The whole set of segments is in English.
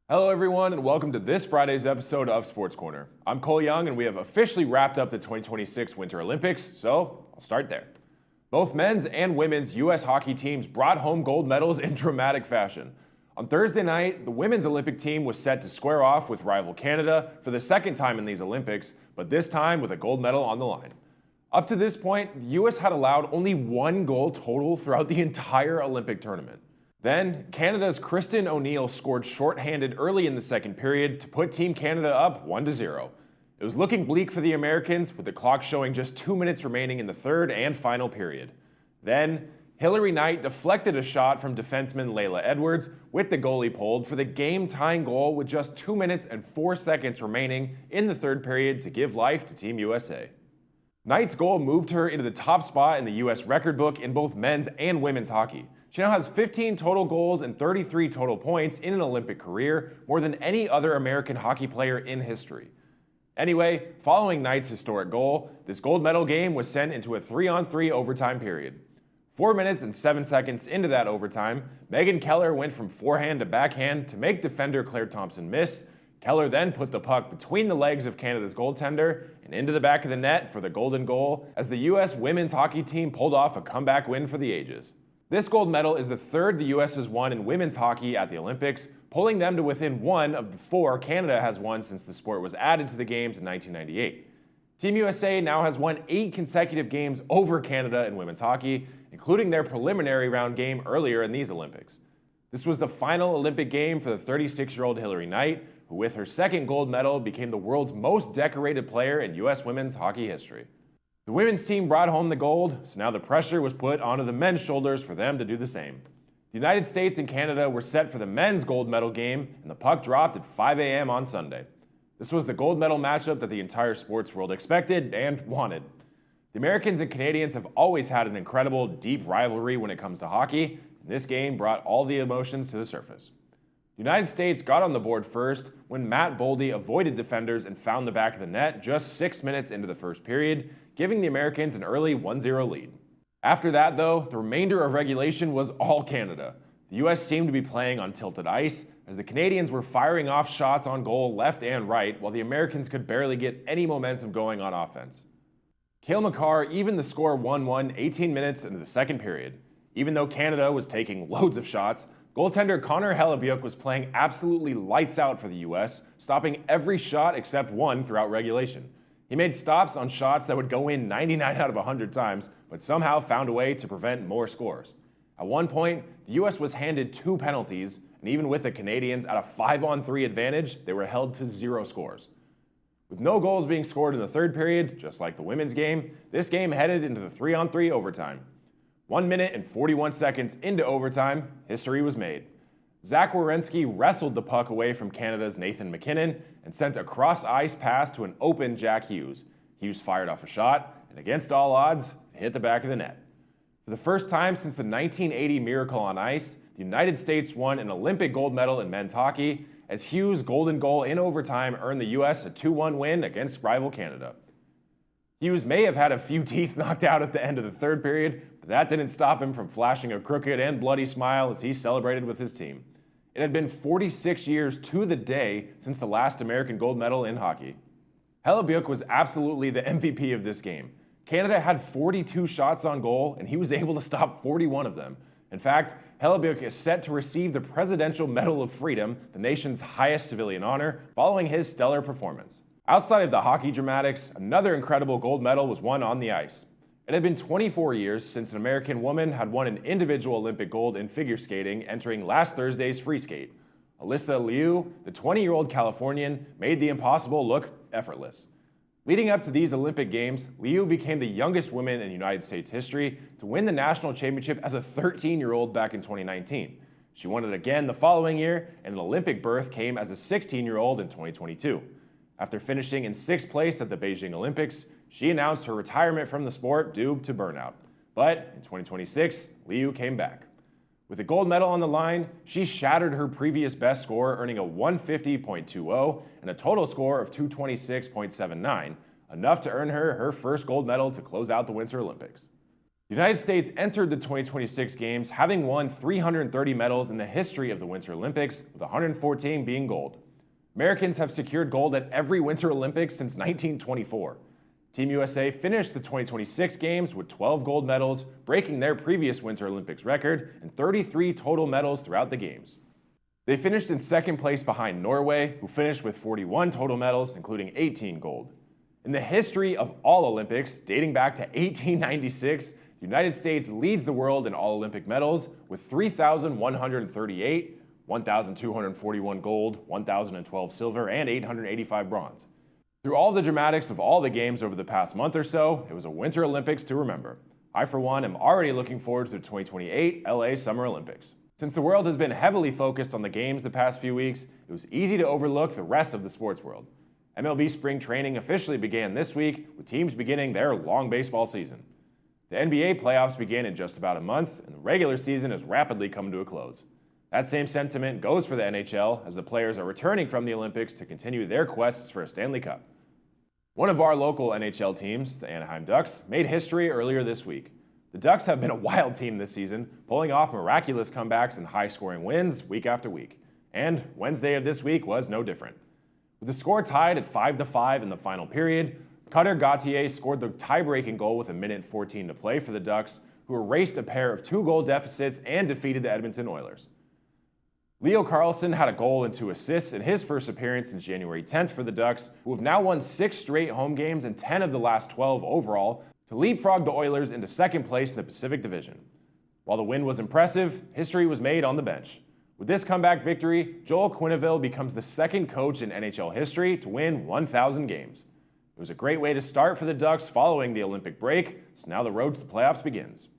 Hello everyone and welcome to this Friday's episode of Sports Corner. I'm Cole Young and we have officially wrapped up the 2026 Winter Olympics, so I'll start there. Both men's and women's U.S. hockey teams brought home gold medals in dramatic fashion. On Thursday night, the women's Olympic team was set to square off with rival Canada for the second time in these Olympics, but this time with a gold medal on the line. Up to this point, the U.S. had allowed only one goal total throughout the entire Olympic tournament. Then, Canada's Kristen O'Neill scored shorthanded early in the second period to put Team Canada up 1-0. It was looking bleak for the Americans, with the clock showing just 2 minutes remaining in the third and final period. Then, Hilary Knight deflected a shot from defenseman Layla Edwards, with the goalie pulled for the game-tying goal with just 2 minutes and 4 seconds remaining in the third period to give life to Team USA. Knight's goal moved her into the top spot in the U.S. record book in both men's and women's hockey. She now has 15 total goals and 33 total points in an Olympic career, more than any other American hockey player in history. Anyway, following Knight's historic goal, this gold medal game was sent into a 3-on-3 overtime period. 4 minutes and 7 seconds into that overtime, Megan Keller went from forehand to backhand to make defender Claire Thompson miss. Keller then put the puck between the legs of Canada's goaltender and into the back of the net for the golden goal as the U.S. women's hockey team pulled off a comeback win for the ages. This gold medal is the third the U.S. has won in women's hockey at the Olympics, pulling them to within one of the four Canada has won since the sport was added to the Games in 1998. Team USA now has won 8 consecutive games over Canada in women's hockey, including their preliminary round game earlier in these Olympics. This was the final Olympic game for the 36-year-old Hilary Knight, who with her second gold medal became the world's most decorated player in U.S. women's hockey history. The women's team brought home the gold, so now the pressure was put onto the men's shoulders for them to do the same. The United States and Canada were set for the men's gold medal game, and the puck dropped at 5 a.m. on Sunday. This was the gold medal matchup that the entire sports world expected and wanted. The Americans and Canadians have always had an incredible, deep rivalry when it comes to hockey, and this game brought all the emotions to the surface. The United States got on the board first when Matt Boldy avoided defenders and found the back of the net just 6 minutes into the first period, giving the Americans an early 1-0 lead. After that, though, the remainder of regulation was all Canada. The U.S. seemed to be playing on tilted ice, as the Canadians were firing off shots on goal left and right, while the Americans could barely get any momentum going on offense. Cale Makar evened the score 1-1 18 minutes into the second period. Even though Canada was taking loads of shots, goaltender Connor Hellebuyck was playing absolutely lights out for the U.S., stopping every shot except one throughout regulation. He made stops on shots that would go in 99 out of 100 times, but somehow found a way to prevent more scores. At one point, the U.S. was handed 2 penalties, and even with the Canadians at a 5-on-3 advantage, they were held to 0 scores. With no goals being scored in the third period, just like the women's game, this game headed into the 3-on-3 overtime. 1 minute and 41 seconds into overtime, history was made. Zach Werenski wrestled the puck away from Canada's Nathan MacKinnon and sent a cross-ice pass to an open Jack Hughes. Hughes fired off a shot, and against all odds, hit the back of the net. For the first time since the 1980 Miracle on Ice, the United States won an Olympic gold medal in men's hockey, as Hughes' golden goal in overtime earned the U.S. a 2-1 win against rival Canada. Hughes may have had a few teeth knocked out at the end of the third period, but that didn't stop him from flashing a crooked and bloody smile as he celebrated with his team. It had been 46 years to the day since the last American gold medal in hockey. Hellebuyck was absolutely the MVP of this game. Canada had 42 shots on goal, and he was able to stop 41 of them. In fact, Hellebuyck is set to receive the Presidential Medal of Freedom, the nation's highest civilian honor, following his stellar performance. Outside of the hockey dramatics, another incredible gold medal was won on the ice. It had been 24 years since an American woman had won an individual Olympic gold in figure skating entering last Thursday's free skate. Alyssa Liu, the 20-year-old Californian, made the impossible look effortless. Leading up to these Olympic Games, Liu became the youngest woman in United States history to win the national championship as a 13-year-old back in 2019. She won it again the following year, and an Olympic berth came as a 16-year-old in 2022. After finishing in 6th place at the Beijing Olympics, she announced her retirement from the sport due to burnout. But in 2026, Liu came back. With a gold medal on the line, she shattered her previous best score, earning a 150.20 and a total score of 226.79, enough to earn her first gold medal to close out the Winter Olympics. The United States entered the 2026 Games having won 330 medals in the history of the Winter Olympics, with 114 being gold. Americans have secured gold at every Winter Olympics since 1924. Team USA finished the 2026 Games with 12 gold medals, breaking their previous Winter Olympics record, and 33 total medals throughout the Games. They finished in second place behind Norway, who finished with 41 total medals, including 18 gold. In the history of all Olympics, dating back to 1896, the United States leads the world in all Olympic medals with 3,138, 1,241 gold, 1,012 silver, and 885 bronze. Through all the dramatics of all the Games over the past month or so, it was a Winter Olympics to remember. I, for one, am already looking forward to the 2028 LA Summer Olympics. Since the world has been heavily focused on the Games the past few weeks, it was easy to overlook the rest of the sports world. MLB spring training officially began this week, with teams beginning their long baseball season. The NBA playoffs begin in just about a month, and the regular season has rapidly come to a close. That same sentiment goes for the NHL, as the players are returning from the Olympics to continue their quests for a Stanley Cup. One of our local NHL teams, the Anaheim Ducks, made history earlier this week. The Ducks have been a wild team this season, pulling off miraculous comebacks and high-scoring wins week after week. And Wednesday of this week was no different. With the score tied at 5-5 in the final period, Cutter Gauthier scored the tie-breaking goal with 1:14 to play for the Ducks, who erased a pair of 2-goal deficits and defeated the Edmonton Oilers. Leo Carlsson had a goal and 2 assists in his first appearance since January 10th for the Ducks, who have now won 6 straight home games and 10 of the last 12 overall, to leapfrog the Oilers into second place in the Pacific Division. While the win was impressive, history was made on the bench. With this comeback victory, Joel Quenneville becomes the second coach in NHL history to win 1,000 games. It was a great way to start for the Ducks following the Olympic break, so now the road to the playoffs begins.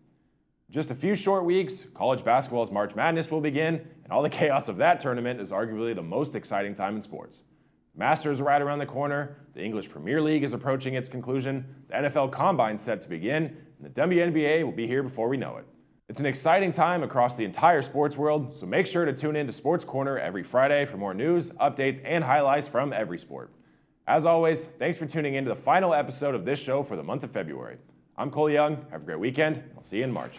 In just a few short weeks, college basketball's March Madness will begin, and all the chaos of that tournament is arguably the most exciting time in sports. The Masters are right around the corner, the English Premier League is approaching its conclusion, the NFL Combine's set to begin, and the WNBA will be here before we know it. It's an exciting time across the entire sports world, so make sure to tune in to Sports Corner every Friday for more news, updates, and highlights from every sport. As always, thanks for tuning in to the final episode of this show for the month of February. I'm Cole Young. Have a great weekend. I'll see you in March.